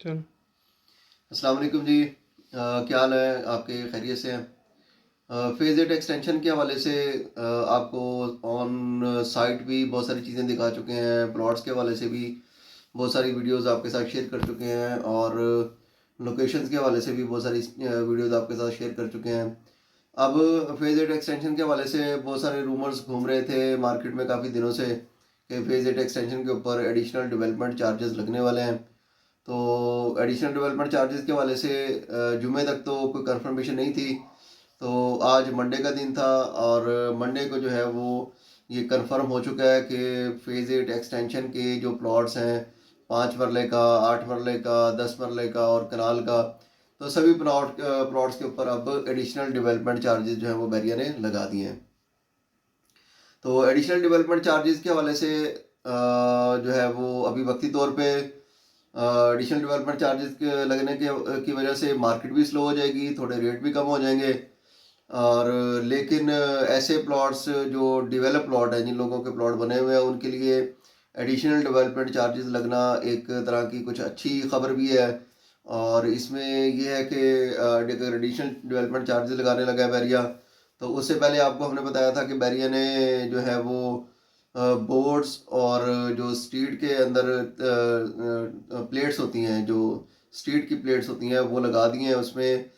चलो। अस्सलाम वालेकुम जी। क्या हाल है आपके? खैरियत से हैं? फेज़ 8 एक्सटेंशन के हवाले से आपको ऑन साइट भी बहुत सारी चीज़ें दिखा चुके हैं, प्लॉट्स के हवाले से भी बहुत सारी वीडियोस आपके साथ शेयर कर चुके हैं और लोकेशंस के हवाले से भी बहुत सारी वीडियोस आपके साथ शेयर कर चुके हैं। अब फेज़ 8 एक्सटेंशन के हवाले से बहुत सारे रूमर्स घूम रहे थे मार्केट में काफ़ी दिनों से कि फेज़ 8 एक्सटेंशन के ऊपर एडिशनल डेवलपमेंट चार्जेस लगने वाले हैं। तो एडिशनल डेवलपमेंट चार्जेस के हवाले से जुमे तक तो कोई कंफर्मेशन नहीं थी। तो आज मंडे का दिन था और मंडे को जो है वो ये कंफर्म हो चुका है कि फेज़ 8 एक्सटेंशन के जो प्लॉट्स हैं 5 मरले का, 8 मरले का, 10 मरले का और कनाल का, तो सभी प्लॉट्स के ऊपर अब एडिशनल डेवलपमेंट चार्जेस जो है वो बैरिया ने लगा दिए हैं। तो एडिशनल डेवलपमेंट चार्जेस के हवाले से जो है वो अभी वक्ती तौर पे एडिशनल डेवलपमेंट चार्जेस के लगने के की वजह से मार्केट भी स्लो हो जाएगी, थोड़े रेट भी कम हो जाएंगे। और लेकिन ऐसे प्लॉट्स जो डेवलप प्लॉट हैं, जिन लोगों के प्लॉट बने हुए हैं, उनके लिए एडिशनल डेवलपमेंट चार्जेस लगना एक तरह की कुछ अच्छी खबर भी है। और इसमें यह है कि अगर एडिशनल डेवलपमेंट चार्जेस लगाने लगा है बैरिया, तो उससे पहले आपको हमने बताया था कि बैरिया ने जो है वो बोर्ड्स और जो स्ट्रीट के अंदर प्लेट्स होती हैं, जो स्ट्रीट की प्लेट्स होती हैं, वो लगा दी हैं उसमें।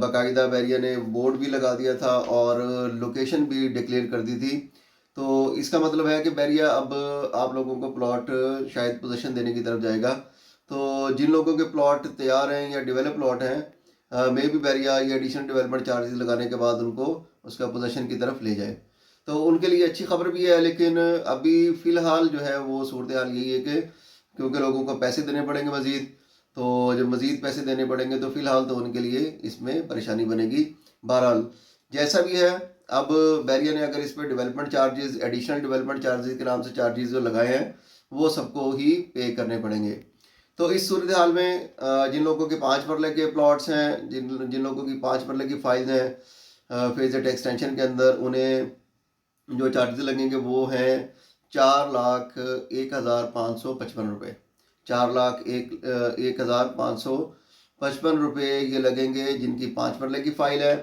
बाकायदा बैरिया ने बोर्ड भी लगा दिया था और लोकेशन भी डिक्लेयर कर दी थी। तो इसका मतलब है कि बैरिया अब आप लोगों को प्लॉट शायद पोजीशन देने की तरफ जाएगा। तो जिन लोगों के प्लॉट तैयार हैं या डेवलप प्लॉट हैं, मे बी बैरिया ये एडिशनल डेवलपमेंट चार्जेस लगाने के बाद उनको उसका पोजीशन की तरफ ले जाए। तो उनके लिए अच्छी खबर भी है, लेकिन अभी फ़िलहाल जो है वो सूरत हाल यही है कि क्योंकि लोगों को पैसे देने पड़ेंगे मज़ीद, तो जब मज़ीद पैसे देने पड़ेंगे तो फ़िलहाल तो उनके लिए इसमें परेशानी बनेगी। बहरहाल जैसा भी है, अब बैरिया ने अगर इस पर development charges, additional development charges के नाम से चार्जेस जो लगाए हैं, वो सबको ही पे करने पड़ेंगे। तो इस सूरत हाल में जिन लोगों के 5 मरले के प्लॉट्स हैं, जिन जिन लोगों की 5 मरले की फाइल्स हैं फेज एट एक्सटेंशन के अंदर, उन्हें जो चार्जेस लगेंगे वो हैं 4,01,555 रुपये। 4,01,555 रुपये ये लगेंगे जिनकी 5 मरले की फ़ाइल है।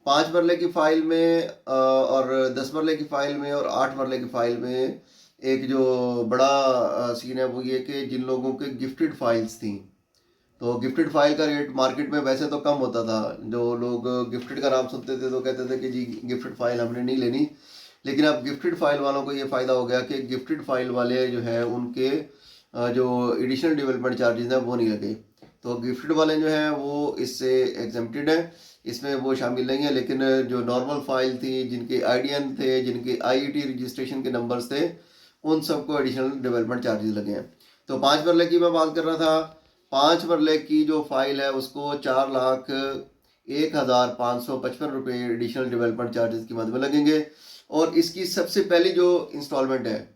5 मरले की फ़ाइल में और 10 मरले की फ़ाइल में और 8 मरले की फ़ाइल में एक जो बड़ा सीन है वो ये कि जिन लोगों के गिफ्टेड फाइल्स थी, तो गिफ्टेड फाइल का रेट मार्केट में वैसे तो कम होता था। जो लोग गिफ्टेड का नाम सुनते थे तो कहते थे कि जी गिफ्टेड फाइल हमने नहीं लेनी। लेकिन अब गिफ्टेड फाइल वालों को ये फ़ायदा हो गया कि गिफ्टेड फाइल वाले जो है उनके जो एडिशनल डेवलपमेंट चार्जेस हैं वो नहीं लगे। तो गिफ्टेड वाले जो हैं वो इससे एग्जेम्प्टेड हैं, इसमें वो शामिल नहीं है। लेकिन जो नॉर्मल फाइल थी, जिनके आईडीएन थे, जिनके आईईटी रजिस्ट्रेशन के नंबर्स थे, उन सबको एडिशनल डेवलपमेंट चार्जेस लगे हैं। तो 5 मरले की मैं बात कर रहा था। 5 मरले की जो फाइल है उसको 4,01,555 रुपये एडिशनल डेवलपमेंट चार्जेस की मद में लगेंगे। और इसकी सबसे पहली जो इंस्टॉलमेंट है,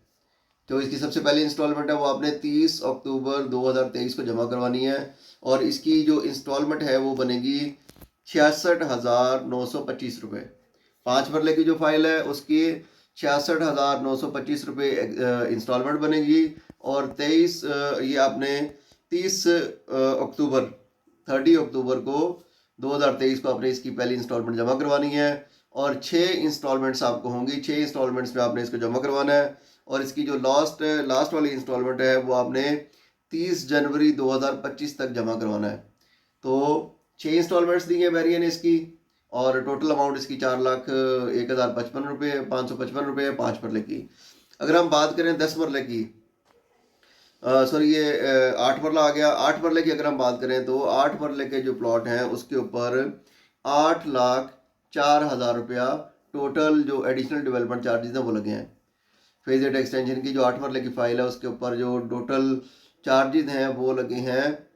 जो इसकी सबसे पहली इंस्टॉलमेंट है वो आपने 30 अक्टूबर 2023 को जमा करवानी है। और इसकी जो इंस्टॉलमेंट है वो बनेगी 66,925 रुपये। 5 मरले की जो फाइल है उसकी 66,925 रुपये इंस्टॉलमेंट बनेगी। और 23 ये आपने 30 अक्टूबर 30 अक्टूबर को 2023 को आपने इसकी पहली इंस्टॉलमेंट जमा करवानी है। और 6 इंस्टॉलमेंट्स आपको होंगी, 6 इंस्टॉलमेंट्स में आपने इसको जमा करवाना है। और इसकी जो लास्ट लास्ट वाली इंस्टॉलमेंट है वो आपने 30 जनवरी 2025 तक जमा करवाना है। तो 6 इंस्टॉलमेंट्स दी हैं बैरिया ने इसकी, और टोटल अमाउंट इसकी 4,01,055 रुपये 555 रुपये 5 मरले की। अगर हम बात करें 10 मरले की, सॉरी ये 8 मरला आ गया। 8 मरले की अगर हम बात करें तो 8 मरले के जो प्लॉट हैं उसके ऊपर 8,04,000 रुपया टोटल जो एडिशनल डेवलपमेंट चार्जेस हैं वो लगे हैं। फेज 8 एक्सटेंशन की जो 8 मरले की फाइल है उसके ऊपर जो टोटल चार्जेस हैं वो लगे हैं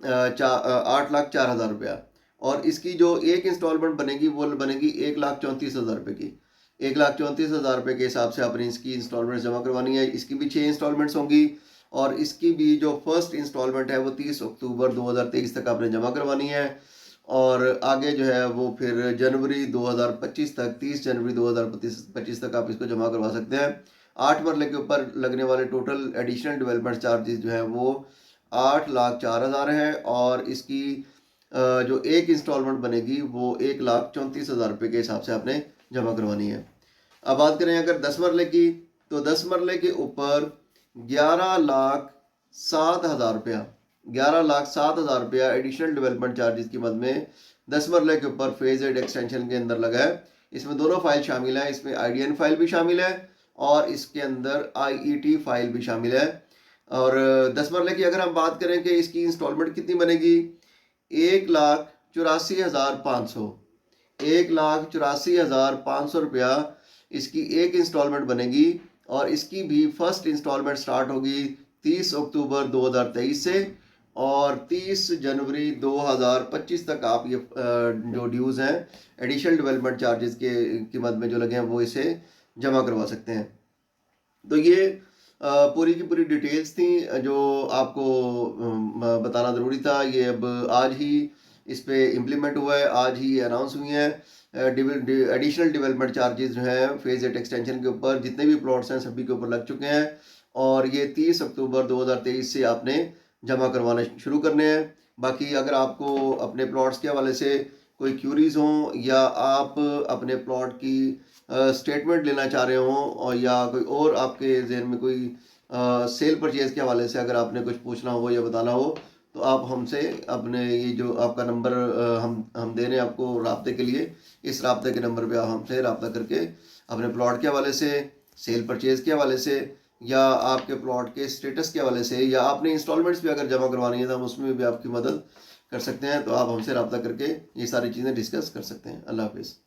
8,04,000 रुपया। और इसकी जो एक इंस्टॉलमेंट बनेगी वो बनेगी 1,34,000 रुपये की। 1,34,000 रुपये के हिसाब से आपने इसकी इंस्टॉलमेंट जमा करवानी है। इसकी भी 6 इंस्टॉलमेंट्स होंगी और इसकी भी जो फर्स्ट इंस्टॉलमेंट है वो 30 अक्टूबर 2023 तक आपने जमा करवानी है। और आगे जो है वो फिर जनवरी 2025 तक, 30 जनवरी 2025 तक आप इसको जमा करवा सकते हैं। 8 मरले के ऊपर लगने वाले टोटल एडिशनल डेवलपमेंट चार्जेस जो है वो 8,04,000 है और इसकी जो एक इंस्टॉलमेंट बनेगी वो 1,34,000 रुपये के हिसाब से आपने जमा करवानी है। अब बात करें अगर 10 मरले की, तो 10 मरले के ऊपर 11,07,000 रुपया, 11,07,000 रुपया एडिशनल डेवलपमेंट चार्जेस की मद में 10 मरले के ऊपर फेज एड एक्सटेंशन के अंदर लगा है। इसमें दोनों फाइल शामिल है, इसमें IDN फाइल भी शामिल है और इसके अंदर IET फाइल भी शामिल है। और 10 मरले की अगर हम बात करें कि इसकी इंस्टॉलमेंट कितनी बनेगी, 1,84,500, 1,84,500 रुपया इसकी एक इंस्टॉलमेंट बनेगी और इसकी भी फर्स्ट इंस्टॉलमेंट स्टार्ट होगी 30 अक्टूबर 2023 से और 30 जनवरी 2025 तक आप ये जो ड्यूज़ हैं एडिशनल डेवलपमेंट चार्जेस के कीमत में जो लगे हैं वो इसे जमा करवा सकते हैं। तो ये पूरी की पूरी डिटेल्स थी जो आपको बताना ज़रूरी था। ये अब आज ही इस पे इम्प्लीमेंट हुआ है, आज ही ये अनाउंस हुई हैं। एडिशनल डेवलपमेंट चार्जेस जो हैं फेज एट एक्सटेंशन के ऊपर जितने भी प्लॉट्स हैं सभी के ऊपर लग चुके हैं और ये 30 अक्टूबर 2023 से आपने जमा करवाना शुरू करने हैं। बाकी अगर आपको अपने प्लॉट्स के हवाले से कोई क्यूरीज हों या आप अपने प्लॉट की स्टेटमेंट लेना चाह रहे हों और या कोई और आपके जहन में कोई सेल परचेज़ के हवाले से अगर आपने कुछ पूछना हो या बताना हो तो आप हमसे अपने ये जो आपका नंबर हम दे रहे हैं आपको राब्ते के लिए, इस राब्ते के नंबर पे आप हमसे राब्ता करके अपने प्लॉट के हवाले से, सेल परचेज़ के हवाले से या आपके प्लॉट के स्टेटस के हवाले से या आपने इंस्टॉलमेंट्स भी अगर जमा करवानी है तो हम उसमें भी आपकी मदद कर सकते हैं। तो आप हमसे रब्ता करके ये सारी चीज़ें डिस्कस कर सकते हैं। अल्लाह हाफिज़।